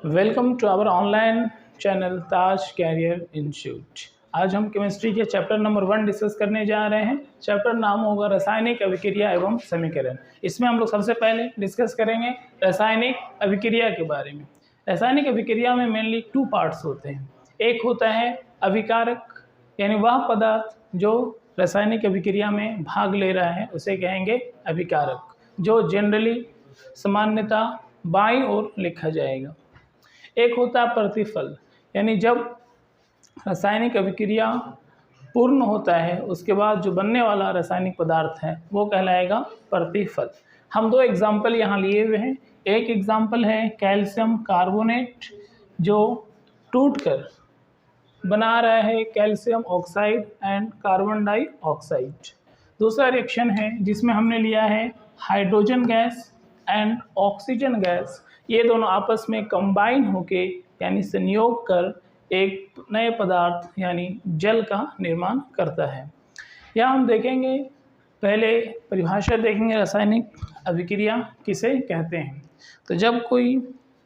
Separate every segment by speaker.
Speaker 1: Welcome to our online channel Taj career institute. आज हम chemistry के चैप्टर नंबर 1 डिस्कस करने जा रहे हैं। चैप्टर नाम होगा रासायनिक अभिक्रिया एवं समीकरण। इसमें हम लोग सबसे पहले डिस्कस करेंगे रासायनिक अभिक्रिया के बारे में। रासायनिक अभिक्रिया में मेनली 2 पार्ट्स होते हैं। एक होता है अभिकारक, यानी वह पदार्थ जो रासायनिक अभिक्रिया में भाग ले रहा है उसे कहेंगे अभिकारक, जो जनरली सामान्यतः बाईं ओर लिखा जाएगा। एक होता है प्रतिफल, यानी जब रासायनिक अभिक्रिया पूर्ण होता है उसके बाद जो बनने वाला रासायनिक पदार्थ है वो कहलाएगा प्रतिफल। हम 2 एग्जाम्पल यहाँ लिए हुए हैं। एक एग्जाम्पल है कैल्शियम कार्बोनेट, जो टूटकर बना रहा है calcium oxide and carbon dioxide. दूसरा रिएक्शन है जिसमें हमने लिया है hydrogen gas and oxygen gas. ये दोनों आपस में कंबाइन होके यानी संयोग कर एक नए पदार्थ यानी जल का निर्माण करता है। यहाँ हम देखेंगे, पहले परिभाषा देखेंगे रासायनिक अभिक्रिया किसे कहते हैं। तो जब कोई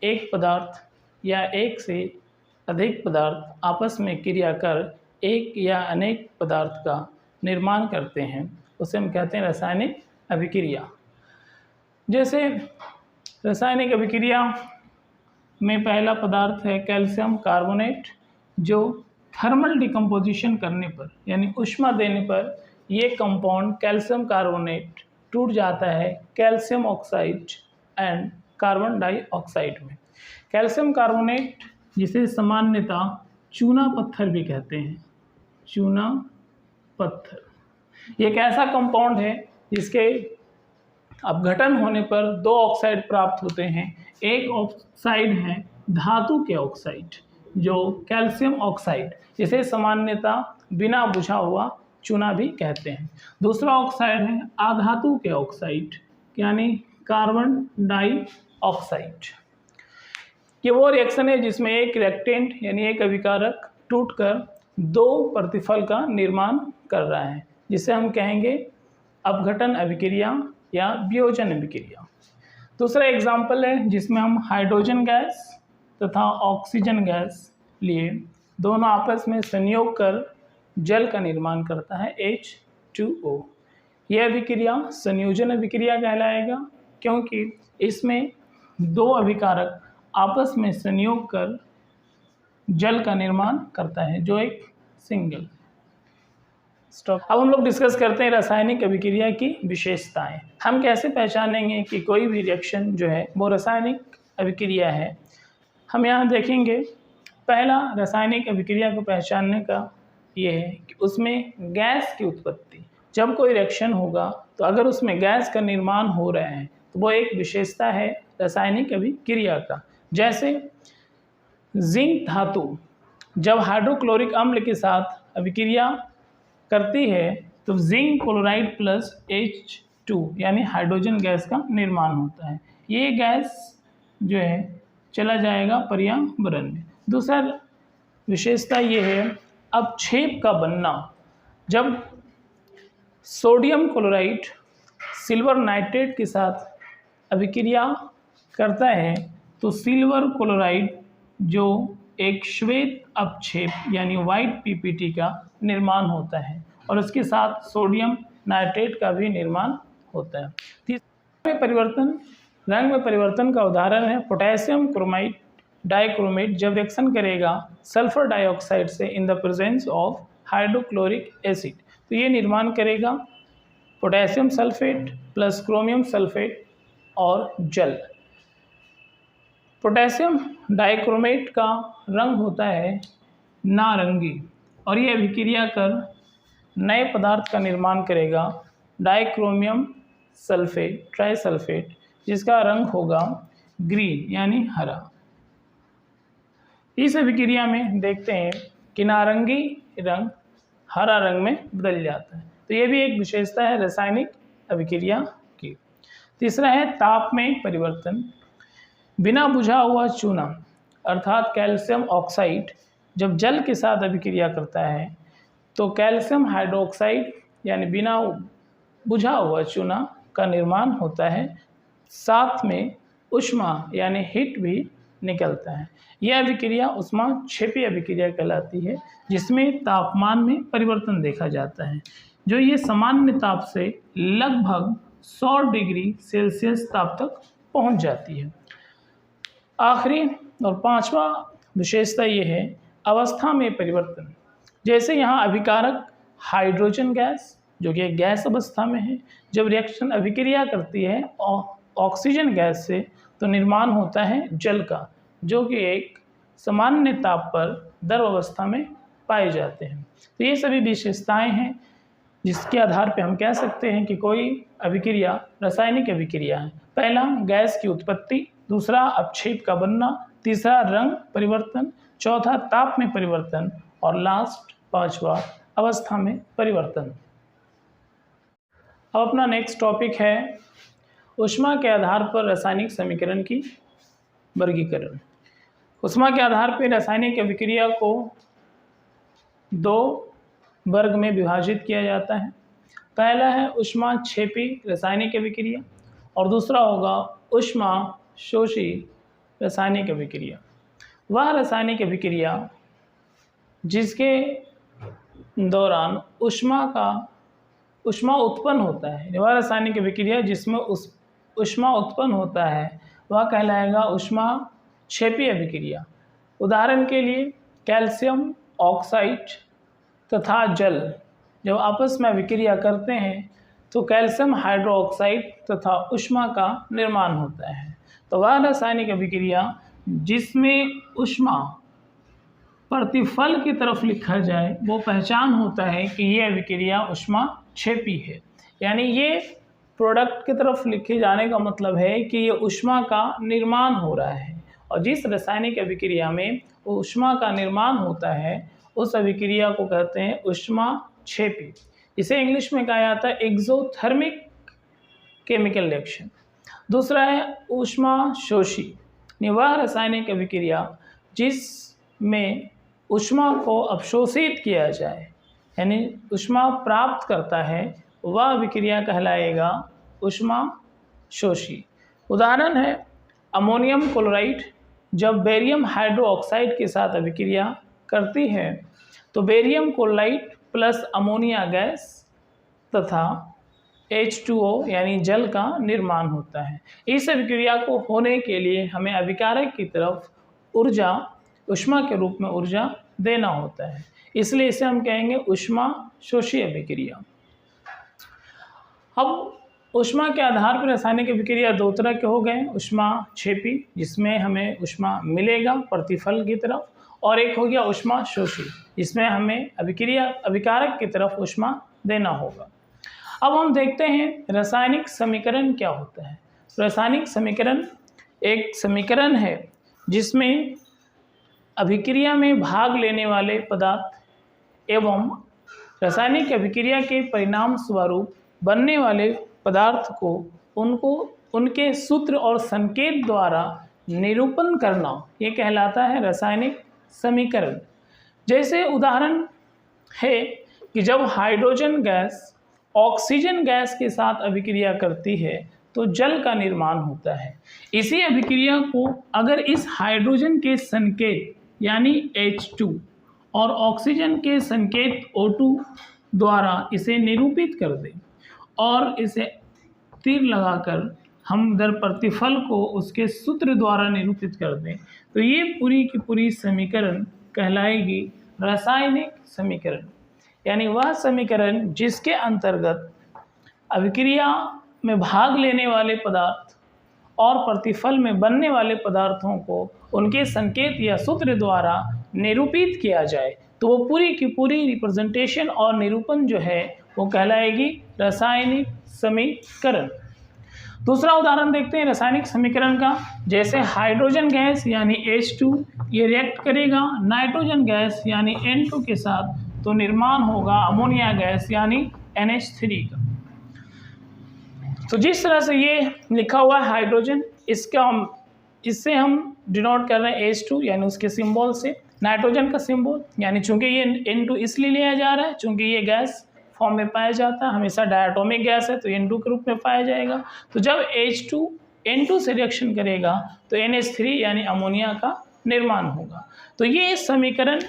Speaker 1: एक पदार्थ या एक से अधिक पदार्थ आपस में क्रिया कर एक या अनेक पदार्थ का निर्माण करते हैं उसे हम कहते हैं रासायनिक अभिक्रिया। जैसे रासायनिक अभिक्रिया में पहला पदार्थ है कैल्शियम कार्बोनेट, जो थर्मल डिकम्पोजिशन करने पर यानी ऊष्मा देने पर ये कंपाउंड कैल्शियम कार्बोनेट टूट जाता है calcium oxide and carbon dioxide में। कैल्शियम कार्बोनेट जिसे सामान्यतः चूना पत्थर भी कहते हैं, चूना पत्थर, ये एक ऐसा कंपाउंड है जिसके अपघटन होने पर 2 ऑक्साइड प्राप्त होते हैं। एक ऑक्साइड है धातु के ऑक्साइड जो कैल्शियम ऑक्साइड, जिसे सामान्यतः बिना बुझा हुआ चूना भी कहते हैं। दूसरा ऑक्साइड है अधातु के ऑक्साइड यानी कार्बन डाइऑक्साइड। ये वो रिएक्शन है जिसमें एक रिएक्टेंट यानी एक अभिकारक टूटकर 2 प्रतिफल का निर्माण कर रहा है, जिसे हम कहेंगे अपघटन अभिक्रिया या वियोजन अभिक्रिया। दूसरा एग्जाम्पल है जिसमें हम हाइड्रोजन गैस तथा ऑक्सीजन गैस लिए, दोनों आपस में संयोग कर जल का निर्माण करता है H2O। यह अभिक्रिया संयोजन अभिक्रिया कहलाएगा, क्योंकि इसमें 2 अभिकारक आपस में संयोग कर जल का निर्माण करता है, जो एक सिंगल स्टॉप। अब हम लोग डिस्कस करते हैं रासायनिक अभिक्रिया की विशेषताएं। हम कैसे पहचानेंगे कि कोई भी रिएक्शन जो है वो रासायनिक अभिक्रिया है। हम यहाँ देखेंगे, पहला रासायनिक अभिक्रिया को पहचानने का ये है कि उसमें गैस की उत्पत्ति। जब कोई रिएक्शन होगा तो अगर उसमें गैस का निर्माण हो रहा है तो वो एक विशेषता है रासायनिक अभिक्रिया का। जैसे जिंक धातु जब हाइड्रोक्लोरिक अम्ल के साथ अभिक्रिया करती है तो जिंक क्लोराइड प्लस H2 यानी हाइड्रोजन गैस का निर्माण होता है। ये गैस जो है चला जाएगा पर्यावरण में। दूसरा विशेषता ये है अपक्षेप का बनना। जब सोडियम क्लोराइड सिल्वर नाइट्रेट के साथ अभिक्रिया करता है तो सिल्वर क्लोराइड जो एक श्वेत अपक्षेप यानी वाइट PPT का निर्माण होता है और उसके साथ सोडियम नाइट्रेट का भी निर्माण होता है। तीसरा रंग में परिवर्तन का उदाहरण है पोटेशियम क्रोमाइड डाइक्रोमेट। जब रिएक्शन करेगा सल्फर डाइऑक्साइड से in the presence of hydrochloric acid तो ये निर्माण करेगा potassium sulphate plus chromium sulphate और जल। पोटेशियम डाइक्रोमेट का रंग होता है नारंगी और ये अभिक्रिया कर नए पदार्थ का निर्माण करेगा डाइक्रोमियम सल्फेट ट्राइसल्फेट, जिसका रंग होगा ग्रीन यानी हरा। इस अभिक्रिया में देखते हैं कि नारंगी रंग हरा रंग में बदल जाता है, तो ये भी एक विशेषता है रासायनिक अभिक्रिया की। तीसरा है ताप में परिवर्तन। बिना बुझा हुआ चूना अर्थात कैल्शियम ऑक्साइड जब जल के साथ अभिक्रिया करता है तो कैल्शियम हाइड्रोक्साइड यानी बिना बुझा हुआ चूना का निर्माण होता है, साथ में ऊष्मा यानी हीट भी निकलता है। यह अभिक्रिया ऊष्माक्षेपी अभिक्रिया कहलाती है, जिसमें तापमान में परिवर्तन देखा जाता है, जो ये सामान्य ताप से लगभग 100 डिग्री सेल्सियस ताप तक पहुंच जाती है। आखिरी और पांचवा विशेषता ये है अवस्था में परिवर्तन। जैसे यहाँ अभिकारक हाइड्रोजन गैस जो कि एक गैस अवस्था में है, जब रिएक्शन अभिक्रिया करती है ऑक्सीजन गैस से तो निर्माण होता है जल का, जो कि एक सामान्य ताप पर द्रव अवस्था में पाए जाते हैं। तो ये सभी विशेषताएं हैं जिसके आधार पर हम कह सकते हैं कि कोई अभिक्रिया रासायनिक अभिक्रिया है। पहला गैस की उत्पत्ति, दूसरा अपक्षेप का बनना, तीसरा रंग परिवर्तन, चौथा ताप में परिवर्तन और लास्ट पांचवा अवस्था में परिवर्तन। अब अपना नेक्स्ट टॉपिक है ऊष्मा के आधार पर रासायनिक समीकरण की वर्गीकरण। ऊष्मा के आधार पर रासायनिक अभिक्रिया को दो वर्ग में विभाजित किया जाता है। पहला है ऊष्माक्षेपी रासायनिक अभिक्रिया और दूसरा होगा ऊष्माशोषी रासायनिक अभिक्रिया। वह रासायनिक अभिक्रिया जिसके दौरान ऊष्मा उत्पन्न होता है, वह रासायनिक अभिक्रिया जिसमें ऊष्मा उत्पन्न होता है वह कहलाएगा ऊष्माक्षेपी अभिक्रिया। उदाहरण के लिए कैल्शियम ऑक्साइड तथा जल जब आपस में अभिक्रिया करते हैं तो कैल्शियम हाइड्रोक्साइड तथा ऊष्मा का निर्माण होता है। तो वह रासायनिक अभिक्रिया जिसमें ऊष्मा प्रतिफल की तरफ लिखा जाए वो पहचान होता है कि ये अभिक्रिया ऊष्माक्षेपी है। यानी ये प्रोडक्ट की तरफ लिखे जाने का मतलब है कि ये ऊष्मा का निर्माण हो रहा है, और जिस रासायनिक अभिक्रिया में ऊष्मा का निर्माण होता है उस अभिक्रिया को कहते हैं ऊष्माक्षेपी। इसे इंग्लिश में कहा जाता है एक्सोथर्मिक केमिकल रिएक्शन। दूसरा है ऊष्माशोषी, वह रासायनिक अभिक्रिया जिसमें ऊष्मा को अवशोषित किया जाए, यानी ऊष्मा प्राप्त करता है, वह अभिक्रिया कहलाएगा ऊष्माशोषी। उदाहरण है अमोनियम क्लोराइड जब बेरियम हाइड्रोक्साइड के साथ अभिक्रिया करती है तो barium chloride plus ammonia gas तथा H2O यानी जल का निर्माण होता है। इस अभिक्रिया को होने के लिए हमें अभिकारक की तरफ ऊर्जा ऊष्मा के रूप में ऊर्जा देना होता है, इसलिए इसे हम कहेंगे ऊष्माशोषी अभिक्रिया। अब ऊष्मा के आधार पर रासायनिक अभिक्रिया दो तरह के हो गए, ऊष्माक्षेपी जिसमें हमें ऊष्मा मिलेगा प्रतिफल की तरफ, और एक हो गया ऊष्माशोषी जिसमें हमें अभिकारक की तरफ ऊष्मा देना होगा। अब हम देखते हैं रासायनिक समीकरण क्या होता है। रासायनिक समीकरण एक समीकरण है जिसमें अभिक्रिया में भाग लेने वाले पदार्थ एवं रासायनिक अभिक्रिया के परिणाम स्वरूप बनने वाले पदार्थ को उनके सूत्र और संकेत द्वारा निरूपण करना, ये कहलाता है रासायनिक समीकरण। जैसे उदाहरण है कि जब हाइड्रोजन गैस ऑक्सीजन गैस के साथ अभिक्रिया करती है तो जल का निर्माण होता है। इसी अभिक्रिया को अगर इस हाइड्रोजन के संकेत यानी H2 और ऑक्सीजन के संकेत O2 द्वारा इसे निरूपित कर दें और इसे तीर लगाकर हम दर प्रतिफल को उसके सूत्र द्वारा निरूपित कर दें तो ये पूरी की पूरी समीकरण कहलाएगी रासायनिक समीकरण। यानी वह समीकरण जिसके अंतर्गत अभिक्रिया में भाग लेने वाले पदार्थ और प्रतिफल में बनने वाले पदार्थों को उनके संकेत या सूत्र द्वारा निरूपित किया जाए तो वो पूरी की पूरी रिप्रेजेंटेशन और निरूपण जो है वो कहलाएगी रासायनिक समीकरण। दूसरा उदाहरण देखते हैं रासायनिक समीकरण का। जैसे हाइड्रोजन गैस यानी H2 ये रिएक्ट करेगा नाइट्रोजन गैस यानी N2 के साथ तो निर्माण होगा अमोनिया गैस यानी NH3 का। तो जिस तरह से ये लिखा हुआ है हाइड्रोजन, इससे हम डिनोट कर रहे हैं H2 यानी उसके सिंबल से, नाइट्रोजन का सिंबल यानी चूंकि ये N2 इसलिए लिया जा रहा है चूंकि ये गैस फॉर्म में पाया जाता है, हमेशा डायटोमिक गैस है तो N2 के रूप में पाया जाएगा। तो जब H2 N2 से रिएक्शन करेगा तो NH3 यानी अमोनिया का निर्माण होगा। तो ये समीकरण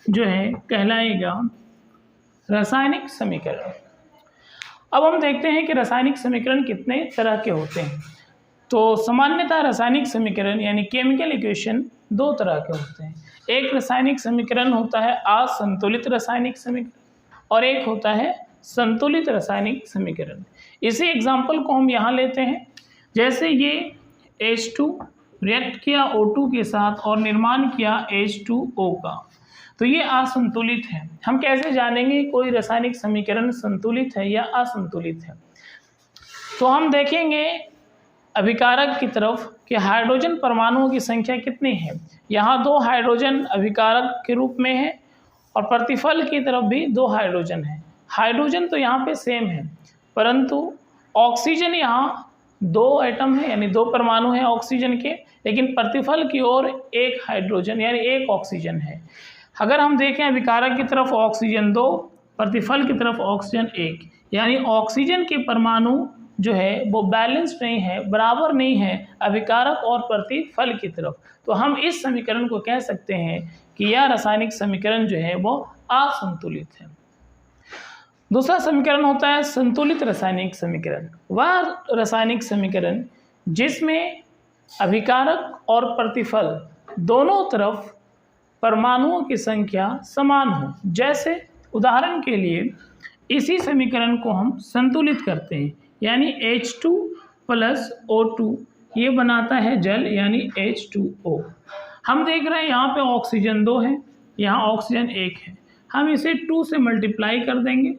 Speaker 1: जो है कहलाएगा रासायनिक समीकरण। अब हम देखते हैं कि रासायनिक समीकरण कितने तरह के होते हैं। तो सामान्यतः रासायनिक समीकरण यानी केमिकल इक्वेशन दो तरह के होते हैं। एक रासायनिक समीकरण होता है असंतुलित रासायनिक समीकरण और एक होता है संतुलित रासायनिक समीकरण। इसी एग्जाम्पल को हम यहाँ लेते हैं। जैसे ये H2 रिएक्ट किया O2 के साथ और निर्माण किया H2O का, तो ये असंतुलित है। हम कैसे जानेंगे कोई रासायनिक समीकरण संतुलित है या असंतुलित है? तो हम देखेंगे अभिकारक की तरफ कि हाइड्रोजन परमाणुओं की संख्या कितनी है। यहाँ 2 हाइड्रोजन अभिकारक के रूप में है और प्रतिफल की तरफ भी 2 हाइड्रोजन है। हाइड्रोजन तो यहाँ पे सेम है, परंतु ऑक्सीजन यहाँ 2 एटम है यानी 2 परमाणु हैं ऑक्सीजन के, लेकिन प्रतिफल की ओर 1 हाइड्रोजन यानी 1 ऑक्सीजन है। अगर हम देखें अभिकारक की तरफ ऑक्सीजन 2, प्रतिफल की तरफ ऑक्सीजन 1, यानी ऑक्सीजन के परमाणु जो है वो बैलेंस नहीं है, बराबर नहीं है अभिकारक और प्रतिफल की तरफ। तो हम इस समीकरण को कह सकते हैं कि यह रासायनिक समीकरण जो है वो असंतुलित है। दूसरा समीकरण होता है संतुलित रासायनिक समीकरण। वह रासायनिक समीकरण जिसमें अभिकारक और प्रतिफल दोनों तरफ परमाणुओं की संख्या समान हो। जैसे उदाहरण के लिए इसी समीकरण को हम संतुलित करते हैं, यानी H2 + O2 ये बनाता है जल यानी H2O। हम देख रहे हैं यहाँ पे ऑक्सीजन 2 है, यहाँ ऑक्सीजन 1 है। हम इसे 2 से मल्टीप्लाई कर देंगे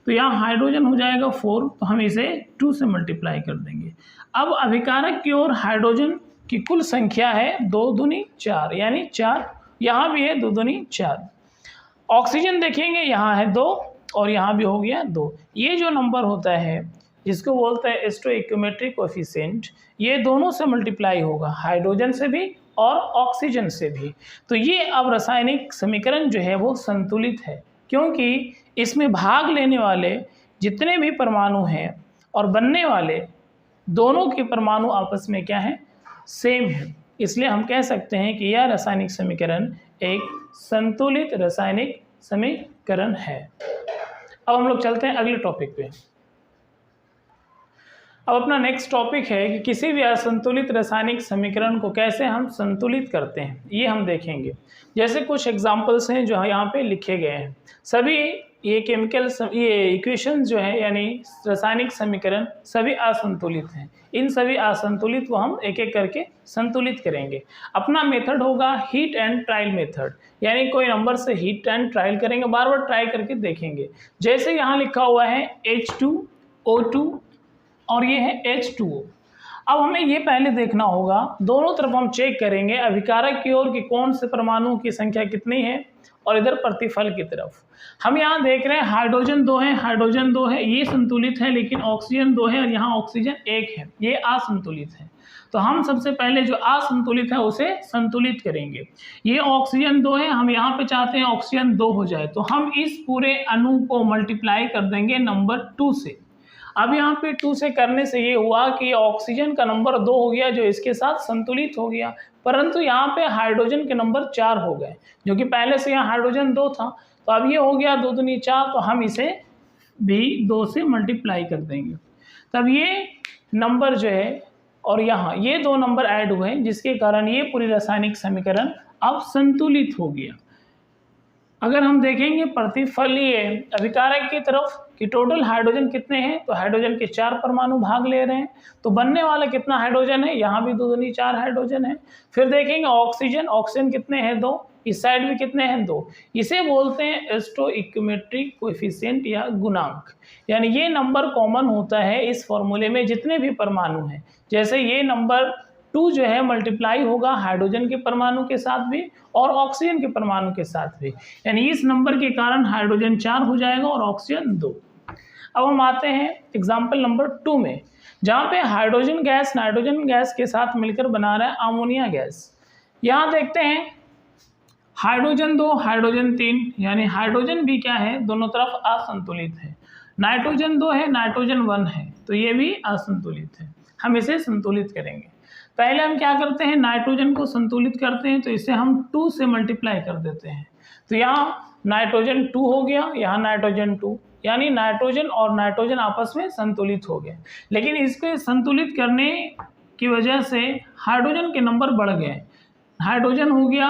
Speaker 1: तो यहाँ हाइड्रोजन हो जाएगा 4, तो हम इसे 2 से मल्टीप्लाई कर देंगे। अब अभिकारक की ओर हाइड्रोजन की कुल संख्या है 2 दूनी 4 यानी 4, यहाँ भी है 2 दूनी 4। ऑक्सीजन देखेंगे यहाँ है 2 और यहाँ भी हो गया 2। ये जो नंबर होता है जिसको बोलते हैं स्टोइक्योमेट्रिक कोएफिशिएंट, ये दोनों से मल्टीप्लाई होगा, हाइड्रोजन से भी और ऑक्सीजन से भी। तो ये अब रासायनिक समीकरण जो है वो संतुलित है, क्योंकि इसमें भाग लेने वाले जितने भी परमाणु हैं और बनने वाले दोनों के परमाणु आपस में क्या है, सेम है। इसलिए हम कह सकते हैं कि यह रासायनिक समीकरण एक संतुलित रासायनिक समीकरण है। अब हम लोग चलते हैं अगले टॉपिक पे। अब अपना नेक्स्ट टॉपिक है कि किसी भी असंतुलित रासायनिक समीकरण को कैसे हम संतुलित करते हैं, ये हम देखेंगे। जैसे कुछ एग्जांपल्स हैं जो यहाँ पे लिखे गए हैं। सभी ये ये इक्वेशंस जो है यानी रासायनिक समीकरण सभी असंतुलित हैं। इन सभी असंतुलित को हम एक एक करके संतुलित करेंगे। अपना मेथड होगा हीट एंड ट्रायल मेथड, यानी कोई नंबर से हीट एंड ट्रायल करेंगे, बार बार ट्राई करके देखेंगे। जैसे यहाँ लिखा हुआ है H2O2 और ये है H2O। अब हमें ये पहले देखना होगा, दोनों तरफ हम चेक करेंगे अभिकारक की ओर कि कौन से परमाणुओं की संख्या कितनी है और इधर प्रतिफल की तरफ। हम यहाँ देख रहे हैं हाइड्रोजन 2 है, हाइड्रोजन 2 है, ये संतुलित है, लेकिन ऑक्सीजन 2 है और यहाँ ऑक्सीजन 1 है, ये असंतुलित है। तो हम सबसे पहले जो असंतुलित है उसे संतुलित करेंगे। ये ऑक्सीजन 2 है, हम यहाँ पे चाहते हैं ऑक्सीजन 2 हो जाए, तो हम इस पूरे अणु को मल्टीप्लाई कर देंगे नंबर 2 से। अब यहाँ पे 2 से करने से ये हुआ कि ऑक्सीजन का नंबर 2 हो गया जो इसके साथ संतुलित हो गया, परंतु यहाँ पे हाइड्रोजन के नंबर 4 हो गए, जो कि पहले से यहाँ हाइड्रोजन 2 था। तो अब ये हो गया 2 दूनी 4, तो हम इसे भी 2 से मल्टीप्लाई कर देंगे। तब ये नंबर जो है और यहाँ ये 2 नंबर ऐड हुए, जिसके कारण ये पूरी रासायनिक समीकरण अब संतुलित हो गया। अगर हम देखेंगे प्रतिफलीय अभिकारक की तरफ कि टोटल हाइड्रोजन कितने हैं, तो हाइड्रोजन के 4 परमाणु भाग ले रहे हैं, तो बनने वाला कितना हाइड्रोजन है, यहाँ भी 2 दूनी 4 हाइड्रोजन है। फिर देखेंगे ऑक्सीजन, ऑक्सीजन कितने हैं 2, इस साइड भी कितने हैं 2। इसे बोलते हैं स्टोइक्योमेट्रिक कोएफिशिएंट या गुणांक, यानी ये नंबर कॉमन होता है इस फॉर्मूले में जितने भी परमाणु हैं। जैसे ये नंबर 2 जो है मल्टीप्लाई होगा हाइड्रोजन के परमाणु के साथ भी और ऑक्सीजन के परमाणु के साथ भी, यानी इस नंबर के कारण हाइड्रोजन 4 हो जाएगा और ऑक्सीजन 2। अब हम आते हैं एग्जाम्पल नंबर 2 में, जहाँ पे हाइड्रोजन गैस नाइट्रोजन गैस के साथ मिलकर बना रहा है अमोनिया गैस। यहाँ देखते हैं हाइड्रोजन 2 हाइड्रोजन 3, यानी हाइड्रोजन भी क्या है, दोनों तरफ असंतुलित है। नाइट्रोजन 2 है, नाइट्रोजन 1 है, तो ये भी असंतुलित है। हम इसे संतुलित करेंगे। पहले हम क्या करते हैं, नाइट्रोजन को संतुलित करते हैं, तो इसे हम 2 से मल्टीप्लाई कर देते हैं। तो यहाँ नाइट्रोजन 2 हो गया, यहाँ नाइट्रोजन 2, यानी नाइट्रोजन और नाइट्रोजन आपस में संतुलित हो गए। लेकिन इसके संतुलित करने की वजह से हाइड्रोजन के नंबर बढ़ गए। हाइड्रोजन हो गया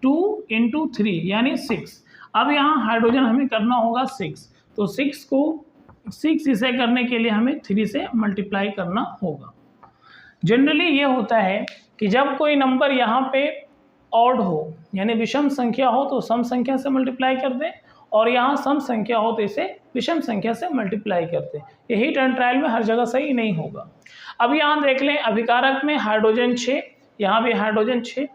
Speaker 1: 2 × 3 यानी 6। अब यहाँ हाइड्रोजन हमें करना होगा 6, तो 6 इसे करने के लिए हमें 3 से मल्टीप्लाई करना होगा। जनरली ये होता है कि जब कोई नंबर यहाँ पे ऑड हो, यानी विषम संख्या हो, तो सम संख्या से मल्टीप्लाई कर दें, और यहाँ सम संख्या हो तो इसे विषम संख्या से मल्टीप्लाई करते हैं। ये हीट एंड ट्रायल में हर जगह सही नहीं होगा। अब यहाँ देख लें, अभिकारक में हाइड्रोजन 6, यहाँ भी हाइड्रोजन 6,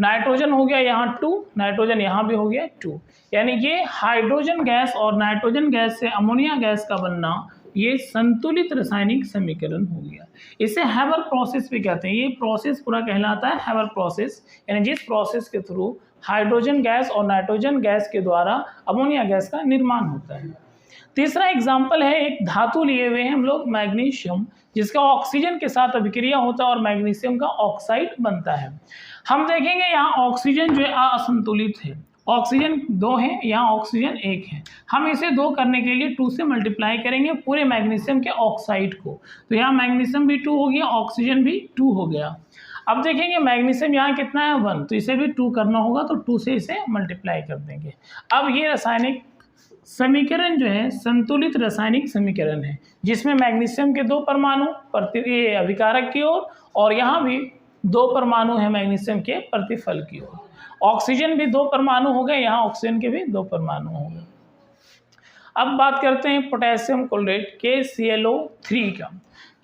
Speaker 1: नाइट्रोजन हो गया यहाँ 2, नाइट्रोजन यहाँ भी हो गया 2, यानी ये हाइड्रोजन गैस और नाइट्रोजन गैस से अमोनिया गैस का बनना, ये संतुलित रासायनिक समीकरण हो गया। इसे हैबर प्रोसेस भी कहते हैं। ये प्रोसेस पूरा कहलाता है हैबर प्रोसेस, यानी जिस प्रोसेस के थ्रू हाइड्रोजन गैस और नाइट्रोजन गैस के द्वारा अमोनिया गैस का निर्माण होता है। तीसरा एग्जाम्पल है, एक धातु लिए हुए हैं हम लोग मैग्नीशियम, जिसका ऑक्सीजन के साथ अभिक्रिया होता है और मैग्नीशियम का ऑक्साइड बनता है। हम देखेंगे यहाँ ऑक्सीजन जो है असंतुलित है, ऑक्सीजन 2 है, यहाँ ऑक्सीजन 1 है। हम इसे 2 करने के लिए 2 से मल्टीप्लाई करेंगे पूरे मैग्नीशियम के ऑक्साइड को, तो यहाँ मैग्नीशियम भी 2 हो गया, ऑक्सीजन भी 2 हो गया। अब देखेंगे मैग्नीशियम यहाँ कितना है 1, तो इसे भी 2 करना होगा, तो 2 से इसे मल्टीप्लाई कर देंगे। अब ये रासायनिक समीकरण जो है संतुलित रासायनिक समीकरण है, जिसमें मैग्नीशियम के 2 परमाणु ये अभिकारक की ओर, और यहाँ भी 2 परमाणु है मैग्नीशियम के प्रतिफल की ओर। ऑक्सीजन भी 2 परमाणु हो गए, यहाँ ऑक्सीजन के भी 2 परमाणु हो गए। अब बात करते हैं पोटेशियम क्लोराइड KClO3 का।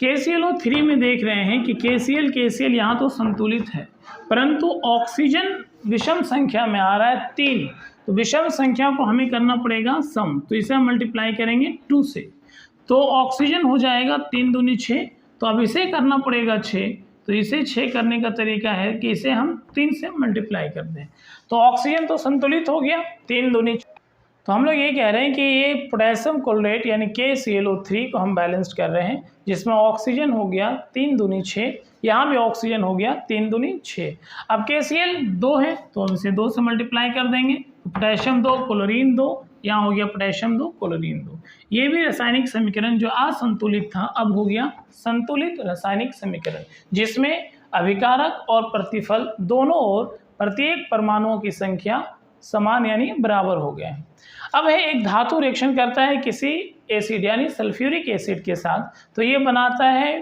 Speaker 1: KClO3 में देख रहे हैं कि KCl यहाँ तो संतुलित है, परंतु ऑक्सीजन विषम संख्या में आ रहा है 3, तो विषम संख्या को हमें करना पड़ेगा सम, तो इसे हम मल्टीप्लाई करेंगे 2 से, तो ऑक्सीजन हो जाएगा 3 दूनी 6, तो अब इसे करना पड़ेगा 6, तो इसे 6 करने का तरीका है कि इसे हम 3 से मल्टीप्लाई कर दें, तो ऑक्सीजन तो संतुलित हो गया 3 दूनी 6। तो हम लोग ये कह रहे हैं कि ये पोटेशियम क्लोराइड यानी KClO3 को हम बैलेंस कर रहे हैं, जिसमें ऑक्सीजन हो गया 3 दूनी 6, यहाँ भी ऑक्सीजन हो गया 3 दूनी 6। अब KCl 2 है, तो हम इसे 2 से मल्टीप्लाई कर देंगे, तो पोटेशियम 2 क्लोरीन 2, यहाँ हो गया पोटेशियम 2 क्लोरीन 2। ये भी रासायनिक समीकरण जो असंतुलित था अब हो गया संतुलित रासायनिक समीकरण, जिसमें अभिकारक और प्रतिफल दोनों ओर प्रत्येक परमाणुओं की संख्या समान यानी बराबर हो गए हैं। अब है एक धातु रिएक्शन करता है किसी एसिड यानी सल्फ्यूरिक एसिड के साथ, तो ये बनाता है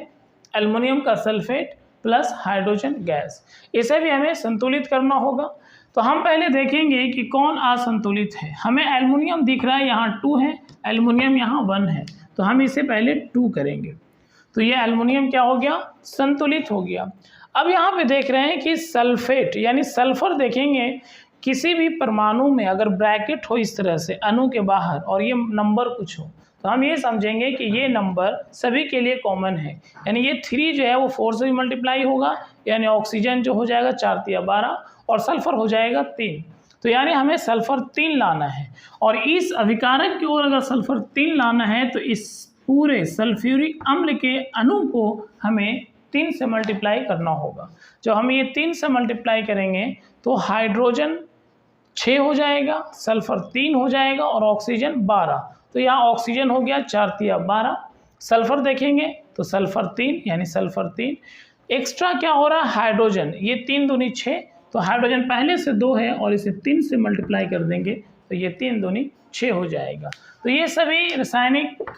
Speaker 1: एल्युमिनियम का सल्फेट प्लस हाइड्रोजन गैस। इसे भी हमें संतुलित करना होगा, तो हम पहले देखेंगे कि कौन असंतुलित है। हमें एल्युमिनियम दिख रहा है यहाँ 2 है, एल्युमिनियम यहाँ 1 है, तो हम इसे पहले 2 करेंगे, तो ये एल्युमिनियम क्या हो गया, संतुलित हो गया। अब यहाँ पे देख रहे हैं कि सल्फेट यानी सल्फर देखेंगे, किसी भी परमाणु में अगर ब्रैकेट हो इस तरह से अणु के बाहर और ये नंबर कुछ हो, तो हम ये समझेंगे कि ये नंबर सभी के लिए कॉमन है, यानी ये 3 जो है वो 4 से भी मल्टीप्लाई होगा, यानी ऑक्सीजन जो हो जाएगा 4 × 12 और सल्फर हो जाएगा 3, तो यानी हमें सल्फर 3 लाना है। और इस अभिकारक की ओर अगर सल्फर 3 लाना है, तो इस पूरे सल्फ्यूरिक अम्ल के अणु को हमें 3 से मल्टीप्लाई करना होगा। जब हम ये 3 से मल्टीप्लाई करेंगे तो हाइड्रोजन 6 हो जाएगा, सल्फर 3 हो जाएगा और ऑक्सीजन 12, तो यहाँ ऑक्सीजन हो गया 4 × 12, सल्फर देखेंगे तो सल्फर 3 यानी सल्फर 3, एक्स्ट्रा क्या हो रहा है हाइड्रोजन, ये 3 दूनी 6, तो हाइड्रोजन पहले से 2 है और इसे 3 से मल्टीप्लाई कर देंगे तो ये 3 दूनी 6 हो जाएगा। तो ये सभी रासायनिक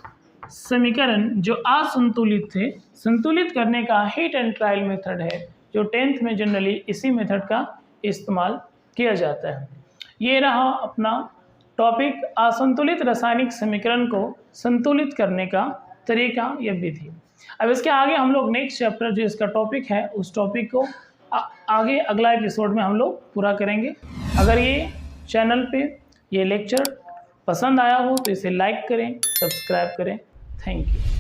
Speaker 1: समीकरण जो असंतुलित थे, संतुलित करने का हीट एंड ट्रायल मेथड है, जो 10th में जनरली इसी मेथड का इस्तेमाल किया जाता है। ये रहा अपना टॉपिक, असंतुलित रासायनिक समीकरण को संतुलित करने का तरीका या विधि। अब इसके आगे हम लोग नेक्स्ट चैप्टर जो इसका टॉपिक है, उस टॉपिक को आगे अगला एपिसोड में हम लोग पूरा करेंगे। अगर ये चैनल पे ये लेक्चर पसंद आया हो तो इसे लाइक करें, सब्सक्राइब करें। Thank you.